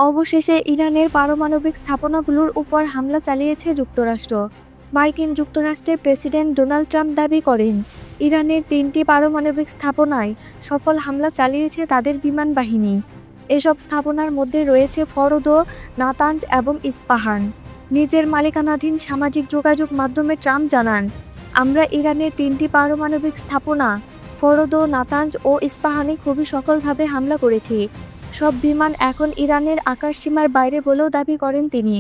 অবশেষে ইরানের পারমাণবিক স্থাপনাগুলোর উপর হামলা চালিয়েছে যুক্তরাষ্ট্র। মার্কিন যুক্তরাষ্ট্রের প্রেসিডেন্ট ডোনাল্ড ট্রাম্প দাবি করেন, ইরানের 3টি পারমাণবিক স্থাপনায় সফল হামলা চালিয়েছে তাদের বিমান বাহিনী। এসব স্থাপনার মধ্যে রয়েছে ফরদো, নাতাঞ্জ এবং ইস্পাহান। নিজের মালিকানাধীন সামাজিক যোগাযোগ মাধ্যমে ট্রাম্প জানান, আমরা ইরানের 3টি পারমাণবিক স্থাপনা ফরদো, নাতাঞ্জ ও ইস্পাহানে খুবই সফলভাবে হামলা করেছি। সব বিমান এখন ইরানের আকাশসীমার বাইরে বলেও দাবি করেন তিনি।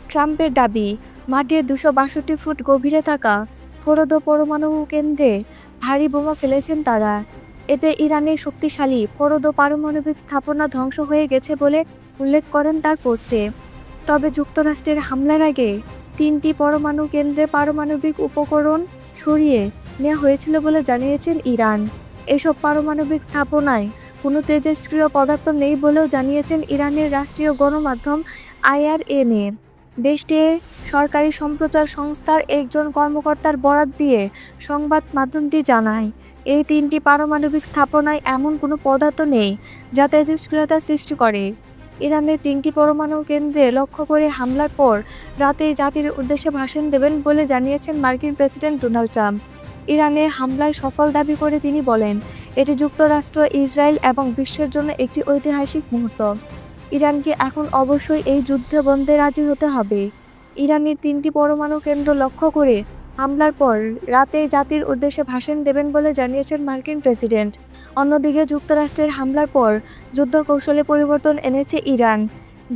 ট্রাম্পের দাবি, মাটির 262 ফুট গভীরে থাকা ফরদো পরমাণু কেন্দ্রে ভারী বোমা ফেলেছেন তারা। এতে ইরানের শক্তিশালী ফরদো পারমাণবিক স্থাপনা ধ্বংস হয়ে গেছে বলে উল্লেখ করেন তার পোস্টে। তবে যুক্তরাষ্ট্রের হামলার আগে 3টি পরমাণু কেন্দ্রে পারমাণবিক উপকরণ সরিয়ে নেওয়া হয়েছিল বলে জানিয়েছেন ইরান। এসব পারমাণবিক স্থাপনায় কোনো তেজস্ক্রিয় পদার্থ নেই বলেও জানিয়েছেন ইরানের রাষ্ট্রীয় গণমাধ্যম IRNA। দেশটির সরকারি সম্প্রচার সংস্থার একজন কর্মকর্তার বরাত দিয়ে সংবাদ মাধ্যমটি জানায়, এই 3টি পারমাণবিক স্থাপনায় এমন কোনো পদার্থ নেই যা তেজস্ক্রিয়তা সৃষ্টি করে। ইরানের 3টি পরমাণু কেন্দ্রে লক্ষ্য করে হামলার পর রাতেই জাতির উদ্দেশ্যে ভাষণ দেবেন বলে জানিয়েছেন মার্কিন প্রেসিডেন্ট ডোনাল্ড ট্রাম্প। ইরানের হামলায় সফল দাবি করে তিনি বলেন, এটি যুক্তরাষ্ট্র, ইসরায়েল এবং বিশ্বের জন্য একটি ঐতিহাসিক মুহূর্ত। ইরানকে এখন অবশ্যই এই যুদ্ধে বন্ধে রাজি হতে হবে। ইরানের 3টি পরমাণু কেন্দ্র লক্ষ্য করে হামলার পর রাতে জাতির উদ্দেশ্যে ভাষণ দেবেন বলে জানিয়েছেন মার্কিন প্রেসিডেন্ট। অন্যদিকে যুক্তরাষ্ট্রের হামলার পর যুদ্ধ কৌশলে পরিবর্তন এনেছে ইরান।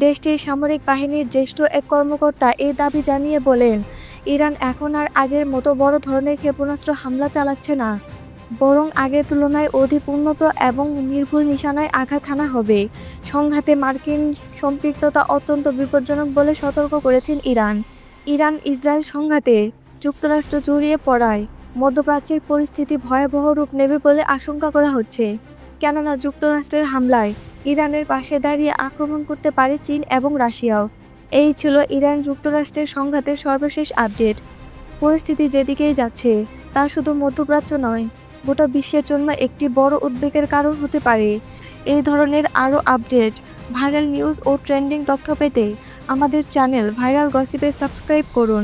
দেশটির সামরিক বাহিনীর জ্যেষ্ঠ এক কর্মকর্তা এই দাবি জানিয়ে বলেন, ইরান এখন আর আগের মতো বড় ধরনের ক্ষেপণাস্ত্র হামলা চালাচ্ছে না, বরং আগের তুলনায় অধিক উন্নত এবং নির্ভুল নিশানায় আঘাত হানা হবে। সংঘাতে মার্কিন সম্পৃক্ততা অত্যন্ত বিপজ্জনক বলে সতর্ক করেছেন ইরান। ইরান-ইসরায়েল সংঘাতে যুক্তরাষ্ট্র জড়িয়ে পড়ায় মধ্যপ্রাচ্যের পরিস্থিতি ভয়াবহ রূপ নেবে বলে আশঙ্কা করা হচ্ছে, কেননা যুক্তরাষ্ট্রের হামলায় ইরানের পাশে দাঁড়িয়ে আক্রমণ করতে পারে চীন এবং রাশিয়াও। এই ছিল ইরান-যুক্তরাষ্ট্রের সংঘাতের সর্বশেষ আপডেট। পরিস্থিতি যেদিকেই যাচ্ছে তা শুধু মধ্যপ্রাচ্য নয়, গোটা বিশ্বের জন্য একটি বড় উদ্বেগের কারণ হতে পারে। এই ধরনের আরও আপডেট, ভাইরাল নিউজ ও ট্রেন্ডিং তথ্য পেতে আমাদের চ্যানেল ভাইরাল গসিপে সাবস্ক্রাইব করুন।